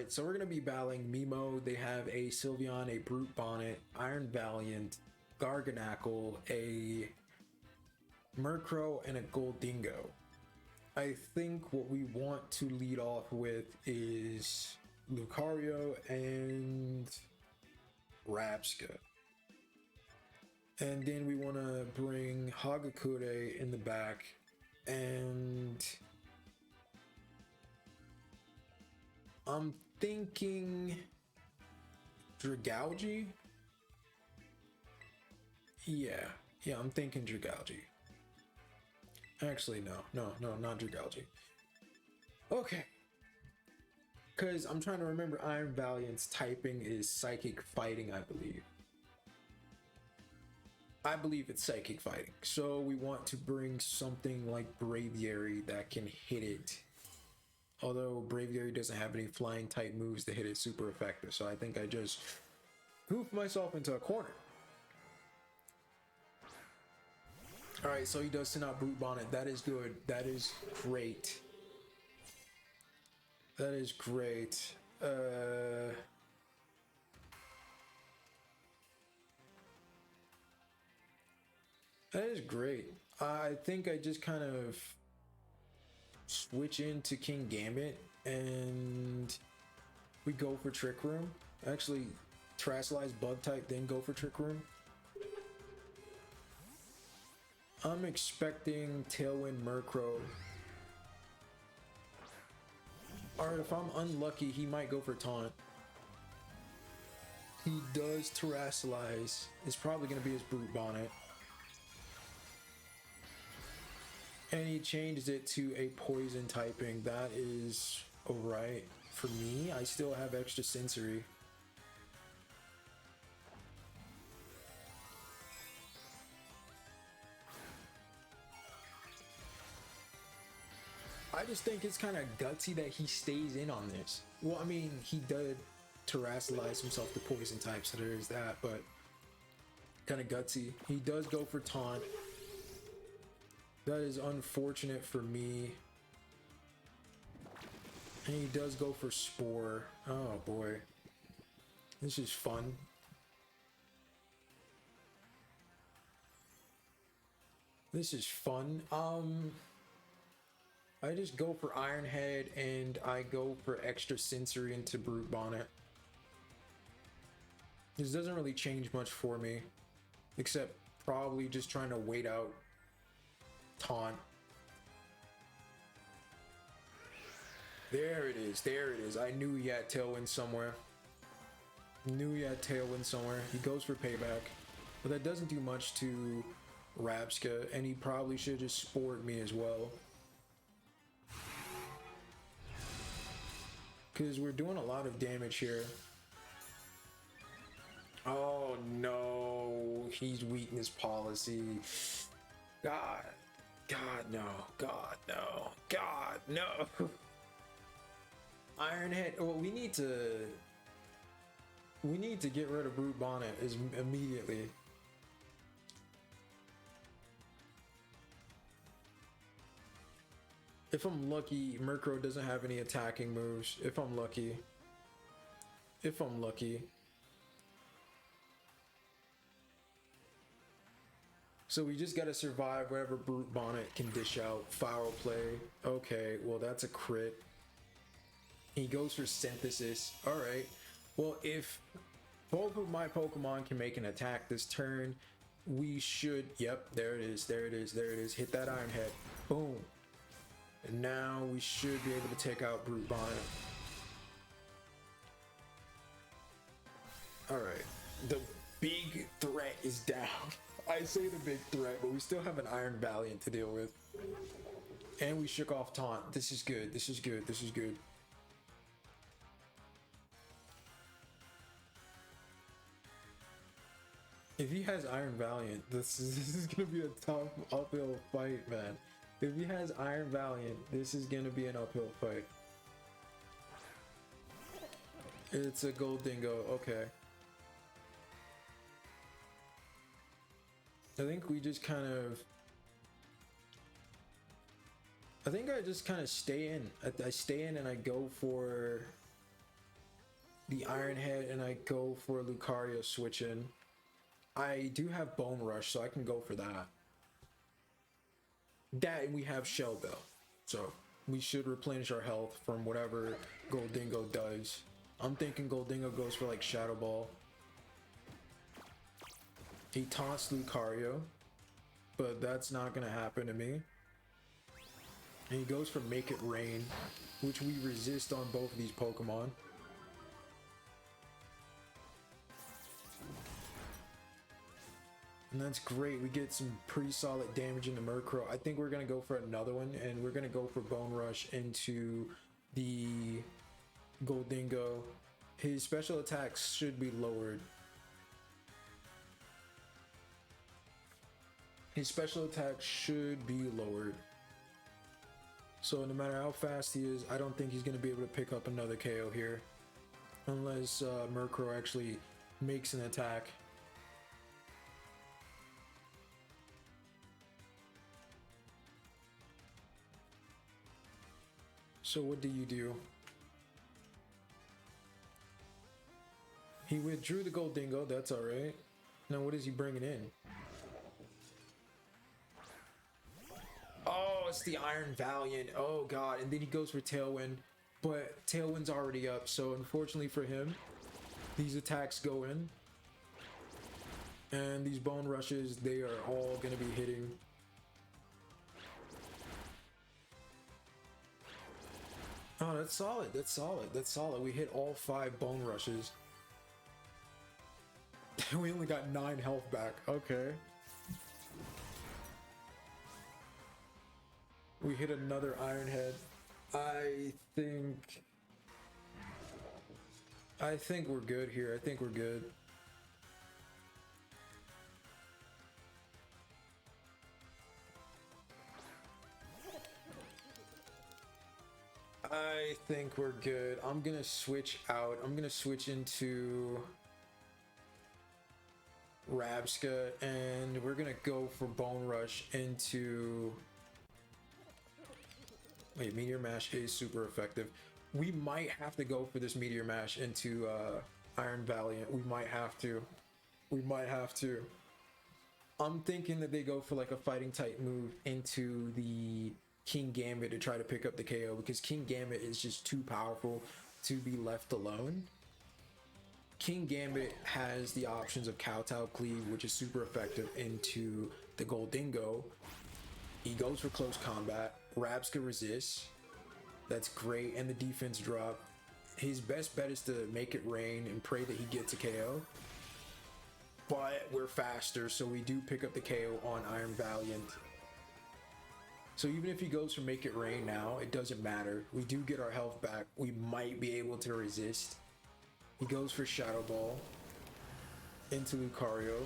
Alright, so we're going to be battling Mimo. They have a Sylveon, a Brute Bonnet, Iron Valiant, Garganackle, a Murkrow, and a Goldingo. I think what we want to lead off with is Lucario and Rapska. And then we want to bring Hagakure in the back, and I'm thinking Dragalge. Yeah, I'm thinking Dragalge. Actually, no, not Dragalge. Okay. Because I'm trying to remember Iron Valiant's typing is Psychic Fighting, I believe. I believe it's Psychic Fighting. So we want to bring something like Braviary that can hit it. Although Braviary doesn't have any flying type moves to hit it super effective. So I think I just goofed myself into a corner. Alright, so he does send out Brute Bonnet. That is good. That is great. That is great. That is great. I think I just kind of switch into King Gambit and we go for Trick Room. Actually, Terrasilize Bug type, then go for Trick Room. I'm expecting Tailwind Murkrow. Alright, if I'm unlucky, he might go for Taunt. He does Terrasilize. It's probably going to be his Brute Bonnet. And he changes it to a Poison typing. That is alright for me. I still have extra sensory. I just think it's kind of gutsy that he stays in on this. Well, I mean, he did Terrasilize himself to Poison type, so there is that, but kind of gutsy. He does go for Taunt. That is unfortunate for me. And he does go for Spore. Oh boy. This is fun. This is fun. I just go for Iron Head and I go for extra sensory into Brute Bonnet. This doesn't really change much for me, except probably just trying to wait out Taunt. There it is, there it is. I knew he had Tailwind somewhere. Knew he had Tailwind somewhere. He goes for Payback, but that doesn't do much to Rapska, and he probably should have just spored me as well. Because we're doing a lot of damage here. Oh no, he's weakness policy. God no, God no, God no. Iron Head. Well, we need to get rid of Brute Bonnet immediately. If I'm lucky, Murkrow doesn't have any attacking moves. If I'm lucky. So we just gotta survive whatever Brute Bonnet can dish out. Foul Play. Okay, well that's a crit. He goes for Synthesis. Alright. Well, if both of my Pokemon can make an attack this turn, we should... Yep, there it is. Hit that Iron Head. Boom. And now we should be able to take out Brute Bonnet. Alright. The big threat is down. I say the big threat, but we still have an Iron Valiant to deal with. And we shook off Taunt. This is good. This is good. If he has Iron Valiant, this is gonna be a tough uphill fight, man. If he has Iron Valiant, this is gonna be an uphill fight. It's a Goldingo, okay. I think we just kind of... I think I just kind of stay in. I stay in and I go for Iron Head and I go for Lucario switch in. I do have Bone Rush, so I can go for that. That, and we have Shell Bell. So we should replenish our health from whatever Goldingo does. I'm thinking Goldingo goes for like Shadow Ball. He taunts Lucario, but that's not gonna happen to me. And he goes for Make It Rain, which we resist on both of these Pokemon. And that's great. We get some pretty solid damage into Murkrow. I think we're going to go for another one, and we're going to go for Bone Rush into the Goldingo. His special attacks should be lowered. His special attack should be lowered. So no matter how fast he is, I don't think he's going to be able to pick up another KO here. Unless Murkrow actually makes an attack. So what do you do? He withdrew the Goldingo, that's alright. Now what is he bringing in? Oh, it's the Iron Valiant. Oh god, and then he goes for Tailwind. But Tailwind's already up, so unfortunately for him, these attacks go in. And these Bone Rushes, they are all going to be hitting. Oh, that's solid. That's solid. That's solid. We hit all 5 Bone Rushes. We only got 9 health back. Okay. We hit another Iron Head. I think we're good here. I think we're good. I think we're good. I'm gonna switch out. I'm gonna switch into Rabska, and we're gonna go for Bone Rush into... Wait, Meteor Mash is super effective. We might have to go for this Meteor Mash into Iron Valiant. We might have to. We might have to. I'm thinking that they go for like a fighting type move into the King Gambit to try to pick up the KO, because King Gambit is just too powerful to be left alone. King Gambit has the options of Kowtow Cleave, which is super effective, into the Goldingo. He goes for close combat. Rabska resists. That's great, and the defense drop. His best bet is to make it rain and pray that he gets a KO. But we're faster, so we do pick up the KO on Iron Valiant. So even if he goes for Make It Rain now, it doesn't matter. We do get our health back. We might be able to resist. He goes for Shadow Ball into Lucario.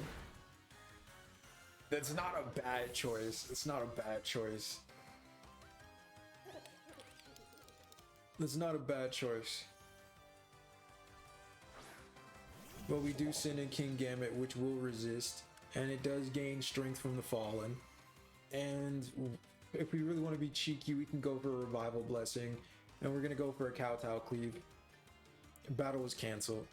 That's not a bad choice. It's not a bad choice. That's not a bad choice. But we do send in King Gambit, which will resist. And it does gain strength from the Fallen. And if we really want to be cheeky, we can go for a Revival Blessing. And we're going to go for a Kowtow Cleave. Battle was canceled.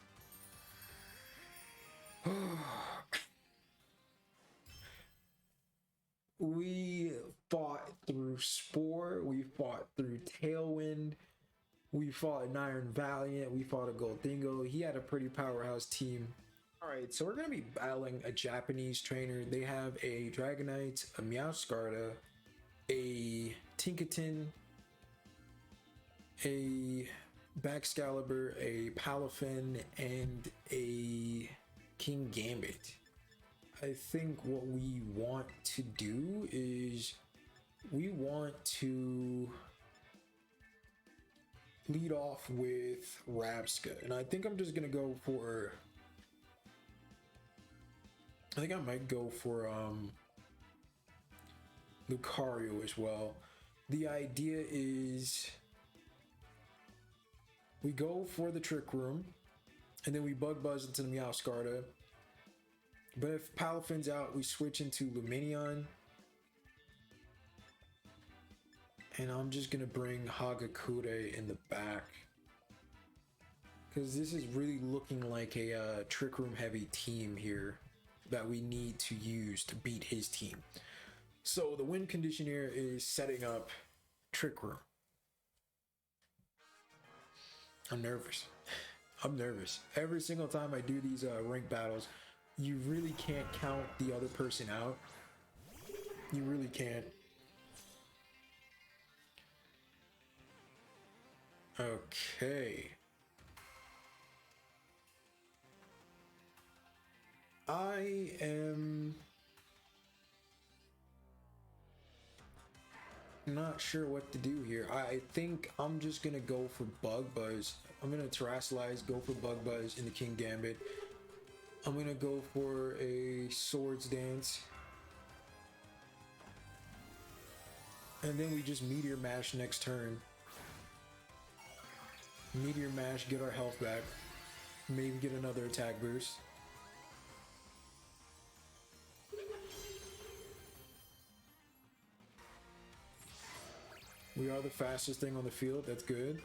We fought through Spore. We fought through Tailwind. We fought an Iron Valiant. We fought a Goldingo. He had a pretty powerhouse team. Alright, so we're going to be battling a Japanese trainer. They have a Dragonite, a Meowscarda, a Tinkaton, a Baxcalibur, a Palafin, and a King Gambit. I think what we want to do is we want to lead off with Rabska, and I think I'm just gonna go for... I think I might go for Lucario as well. The idea is we go for the Trick Room, and then we Bug Buzz into the Meowscarda. But if Palafin's out, we switch into Lumineon. And I'm just gonna bring Hagakure in the back. Because this is really looking like a Trick Room heavy team here that we need to use to beat his team. So the win condition here is setting up Trick Room. I'm nervous. I'm nervous. Every single time I do these rank battles, you really can't count the other person out. You really can't. Okay. I am not sure what to do here. I think I'm just gonna go for Bug Buzz. I'm gonna Terrasilize, go for Bug Buzz in the King Gambit. I'm gonna go for a Swords Dance. And then we just Meteor Mash next turn. Meteor Mash, get our health back. Maybe get another attack boost. We are the fastest thing on the field, that's good.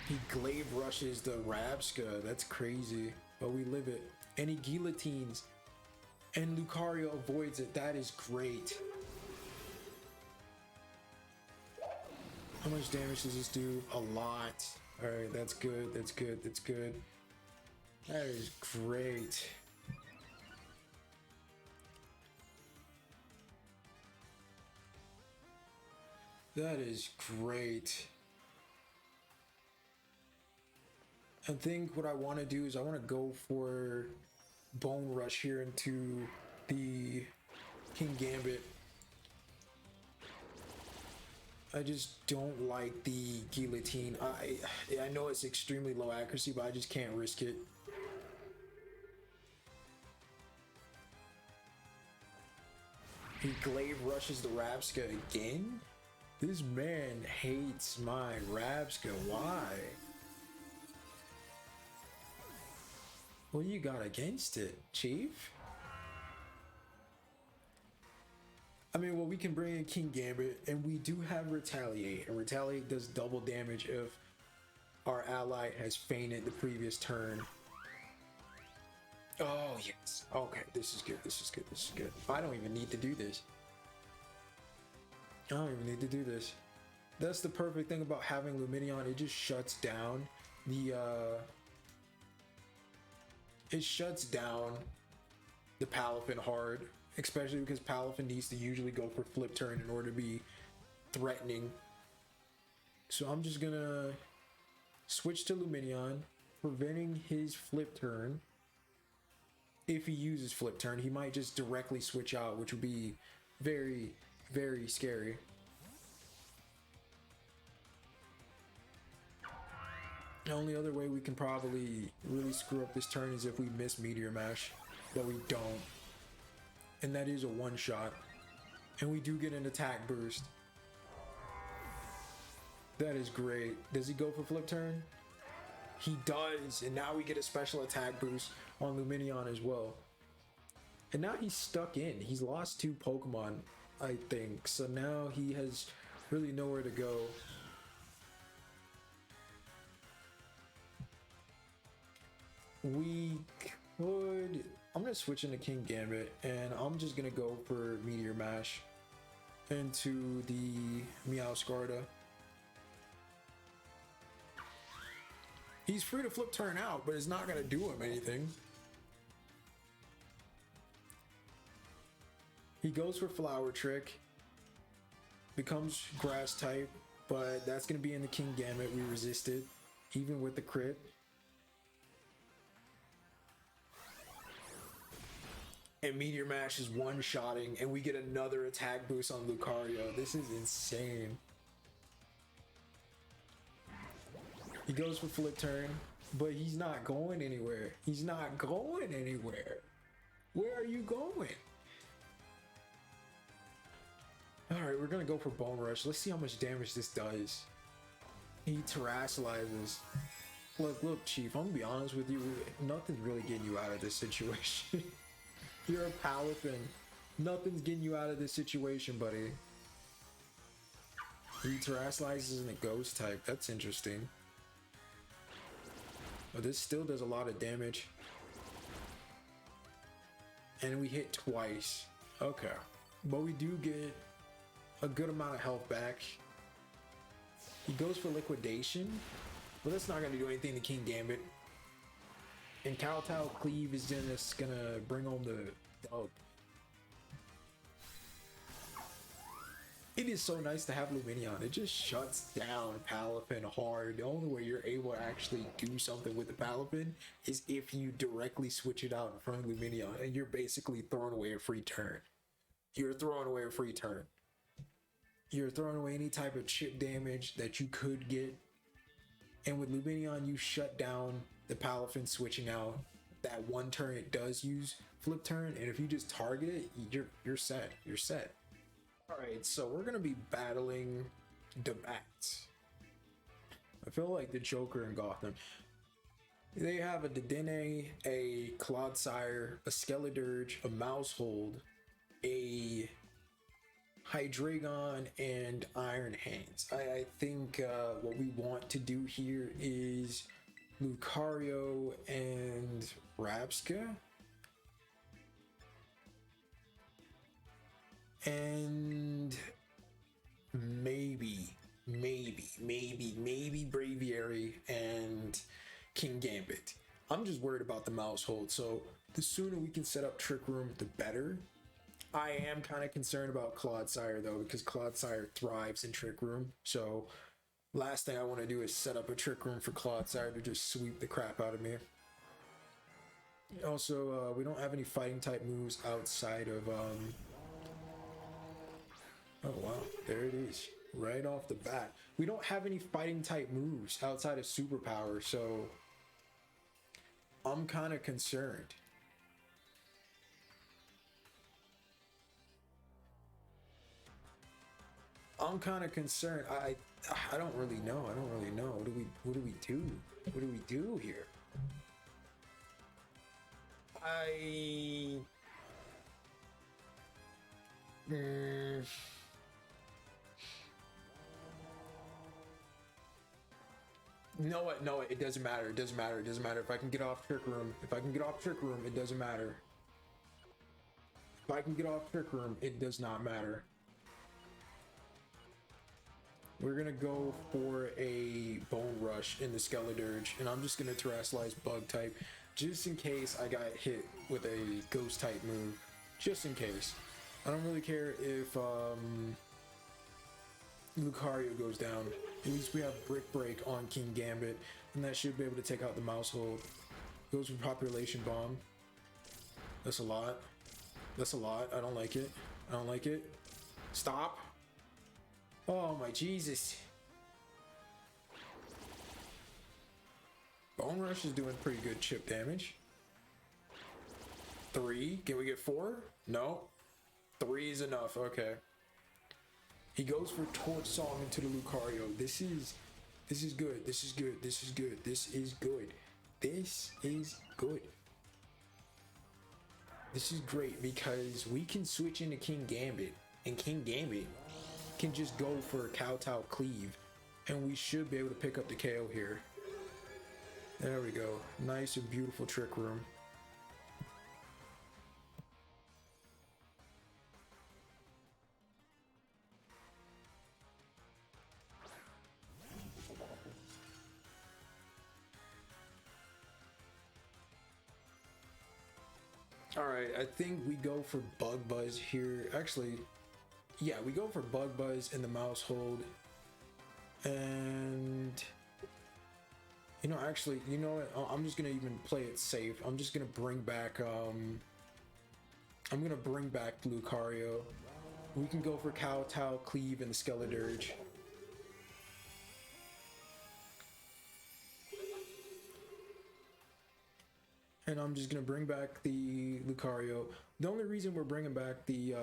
He glaive rushes the Rabska, that's crazy. But we live it. And he guillotines. And Lucario avoids it, that is great. How much damage does this do? A lot. Alright, that's good, that's good, that's good. That is great. That is great. I think what I want to do is I want to go for Bone Rush here into the King Gambit. I just don't like the guillotine. I know it's extremely low accuracy, but I just can't risk it. He glaive rushes the Rabska again? This man hates my Rabska. Why? What you got against it, Chief? I mean, well, we can bring in King Gambit, and we do have Retaliate, and Retaliate does double damage if our ally has fainted the previous turn. Oh, yes. Okay, this is good, this is good, this is good. I don't even need to do this. I don't even need to do this. That's the perfect thing about having Lumineon. It just shuts down the, it shuts down the Palafin hard. Especially because Palafin needs to usually go for flip turn in order to be threatening. So I'm just gonna switch to Lumineon, preventing his flip turn. If he uses flip turn, he might just directly switch out, which would be very, very scary. The only other way we can probably really screw up this turn is if we miss Meteor Mash, but we don't. And that is a one-shot. And we do get an attack boost. That is great. Does he go for flip turn? He does. And now we get a special attack boost on Lumineon as well. And now he's stuck in. He's lost 2 Pokemon, I think. So now he has really nowhere to go. We could... I'm going to switch into King Gambit, and I'm just going to go for Meteor Mash into the Meowscarda. He's free to flip turn out, but it's not going to do him anything. He goes for Flower Trick, becomes Grass type, but that's going to be in the King Gambit. We resisted, even with the crit. And Meteor Mash is one-shotting, and we get another attack boost on Lucario. This is insane. He goes for flip turn, but he's not going anywhere. He's not going anywhere. Where are you going? Alright, we're gonna go for Bone Rush. Let's see how much damage this does. He Terrasilizes. Look, Chief, I'm gonna be honest with you. Nothing's really getting you out of this situation. You're a Palafin. Nothing's getting you out of this situation, buddy. He terrestrializes in a ghost type. That's interesting. But this still does a lot of damage. And we hit twice. Okay. But we do get a good amount of health back. He goes for liquidation. But that's not going to do anything to King Gambit. And Kowtow Cleave is just going to bring home the dub. It is so nice to have Lumineon. It just shuts down Palafin hard. The only way you're able to actually do something with the Palafin is if you directly switch it out in front of Lumineon, and you're basically throwing away a free turn. You're throwing away a free turn. You're throwing away any type of chip damage that you could get. And with Lumineon, you shut down the Palafin switching out. That one turn it does use flip turn, and if you just target it, you're set. You're set. Alright, so we're gonna be battling the Bats. I feel like the Joker in Gotham. They have a Dedenne, a Clodsire, a Skeledirge, a Mousehold, a Hydreigon, and Iron Hands. I think what we want to do here is Lucario and Rapska. And maybe Braviary and King Gambit. I'm just worried about the Mousehold, so the sooner we can set up Trick Room, the better. I am kind of concerned about Clodsire though, because Clodsire thrives in Trick Room. So last thing I want to do is set up a Trick Room for Clodsire to just sweep the crap out of me. Also, we don't have any fighting type moves outside of oh wow, there it is, right off the bat. We don't have any fighting type moves outside of superpower, so I'm kind of concerned. I don't really know. What do we do? What do we do here? No, it doesn't matter. It doesn't matter. It doesn't matter. If I can get off Trick Room, it doesn't matter. If I can get off Trick Room, it does not matter. We're gonna go for a Bone Rush in the Skeledirge, and I'm just gonna Terrestrialize Bug type, just in case I got hit with a Ghost type move. Just in case. I don't really care if Lucario goes down. At least we have Brick Break on King Gambit, and that should be able to take out the Mousehold. Goes for Population Bomb. That's a lot. That's a lot. I don't like it. I don't like it. Stop. Oh my Jesus. Bone Rush is doing pretty good chip damage. 3. Can we get 4? No. 3 is enough. Okay. He goes for Torch Song into the Lucario. This is good. This is good. This is good. This is good. This is good. This is great because we can switch into King Gambit, and King Gambit can just go for Kowtow Cleave, and we should be able to pick up the KO here. There we go. Nice and beautiful Trick Room. Alright, I think we go for Bug Buzz here. Actually, yeah, we go for Bug Buzz in the Mousehold. And you know, actually, you know what? I'm just gonna even play it safe. I'm just gonna bring back I'm gonna bring back Lucario. We can go for Kowtow Cleave and the Skeledirge. And I'm just gonna bring back the Lucario. The only reason we're bringing back the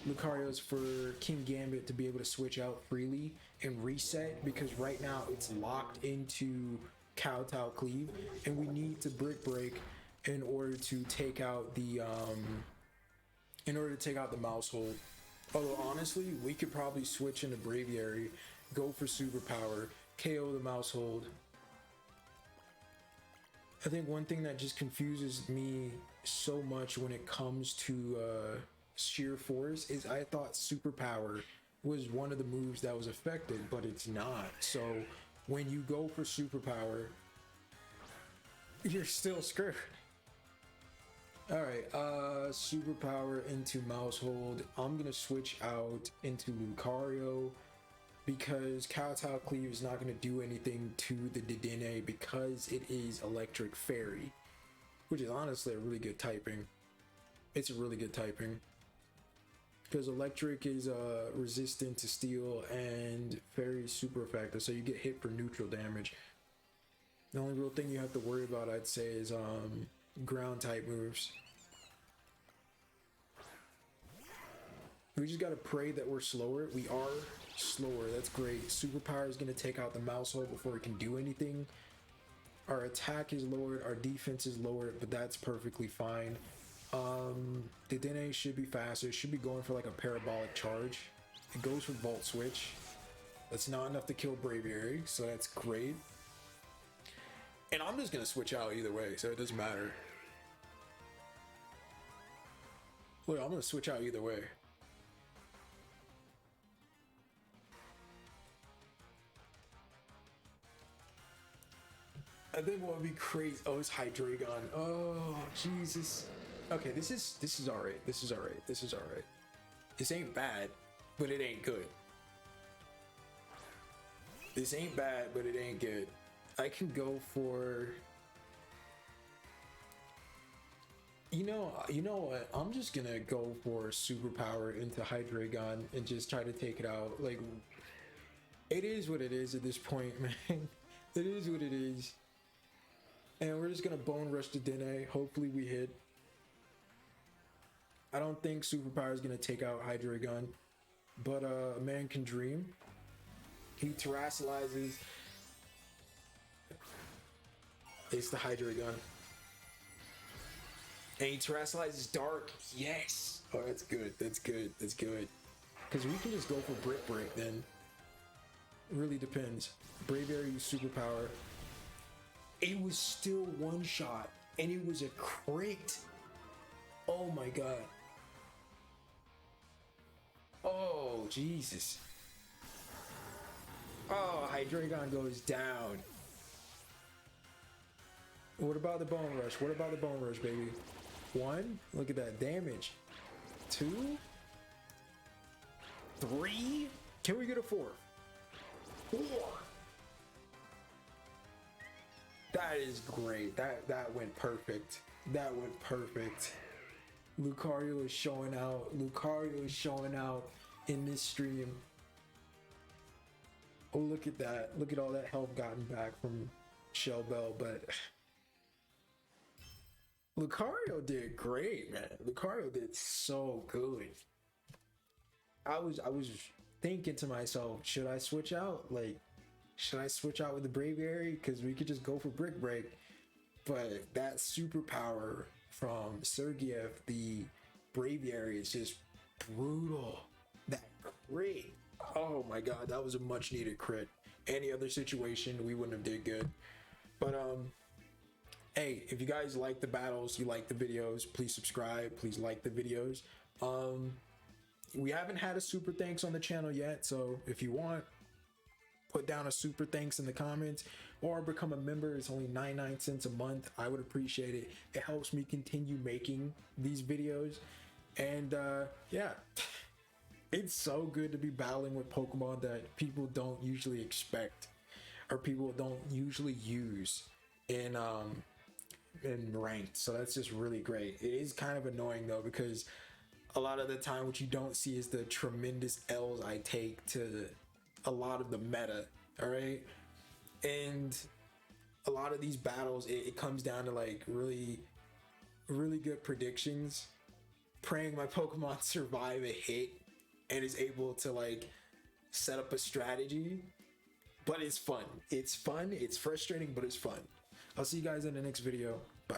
Lucario is for King Gambit to be able to switch out freely and reset, because right now it's locked into Kowtow Cleave, and we need to Brick Break in order to take out the Mousehold. Although honestly, we could probably switch into Braviary, go for superpower, KO the Mousehold. I think one thing that just confuses me so much when it comes to sheer force is I thought superpower was one of the moves that was affected, but it's not. So when you go for superpower, you're still screwed. All right, superpower into Mousehold. I'm gonna switch out into Lucario because Kowtow Cleave is not gonna do anything to the Dedenne because it is Electric Fairy, which is honestly a really good typing. It's a really good typing because Electric is resistant to Steel and Fairy is super effective, so you get hit for neutral damage. The only real thing you have to worry about, I'd say, is ground type moves. We just gotta pray that we're slower. We are slower. That's great. Superpower is gonna take out the Mousehold before it can do anything. Our attack is lowered. Our defense is lowered, but that's perfectly fine. The Dedenne should be faster. It should be going for like a parabolic charge. It goes for Volt Switch. That's not enough to kill Braviary, so that's great. And I'm just gonna switch out either way, so it doesn't matter. Look, I'm gonna switch out either way. I think what would be crazy. Oh, it's Hydreigon. Oh, Jesus. Okay, this is alright. This is alright. This is alright. This ain't bad, but it ain't good. This ain't bad, but it ain't good. I can go for. You know what? I'm just gonna go for superpower into Hydreigon and just try to take it out. Like, it is what it is at this point, man. It is what it is. And we're just gonna Bone Rush to Dedenne. Hopefully we hit. I don't think superpower is gonna take out Hydreigon, but a man can dream. He terrestrializes. It's the Hydreigon. And he terrestrializes Dark. Yes. Oh, that's good. That's good. That's good. Because we can just go for Brick Break then. It really depends. Braviary superpower. It was still one shot. And it was a crit. Oh my god. Oh, Jesus. Oh, Hydreigon goes down. What about the Bone Rush? What about the Bone Rush, baby? 1. Look at that damage. 2. 3. Can we get a 4? 4. That is great. That went perfect. That went perfect. Lucario is showing out. Lucario is showing out in this stream. Oh, look at that. Look at all that health gotten back from Shell Bell, but Lucario did great, man. Lucario did so good. I was thinking to myself, should I switch out? Like, should I switch out with the Braviary? Because we could just go for Brick Break. But that superpower from Sergiev, the Braviary, is just brutal. That crit. Oh my god, that was a much needed crit. Any other situation, we wouldn't have did good. But hey, if you guys like the battles, you like the videos, please subscribe, please like the videos. We haven't had a super thanks on the channel yet, so if you want, put down a super thanks in the comments or become a member. It's only 99 cents a month. I would appreciate it. It helps me continue making these videos. And yeah, it's so good to be battling with Pokemon that people don't usually expect or people don't usually use in ranked. So that's just really great. It is kind of annoying though, because a lot of the time what you don't see is the tremendous L's I take to a lot of the meta. All right, and a lot of these battles, it comes down to like really good predictions, praying my Pokemon survive a hit and is able to like set up a strategy. But it's fun. It's fun. It's frustrating, but it's fun. I'll see you guys in the next video. Bye.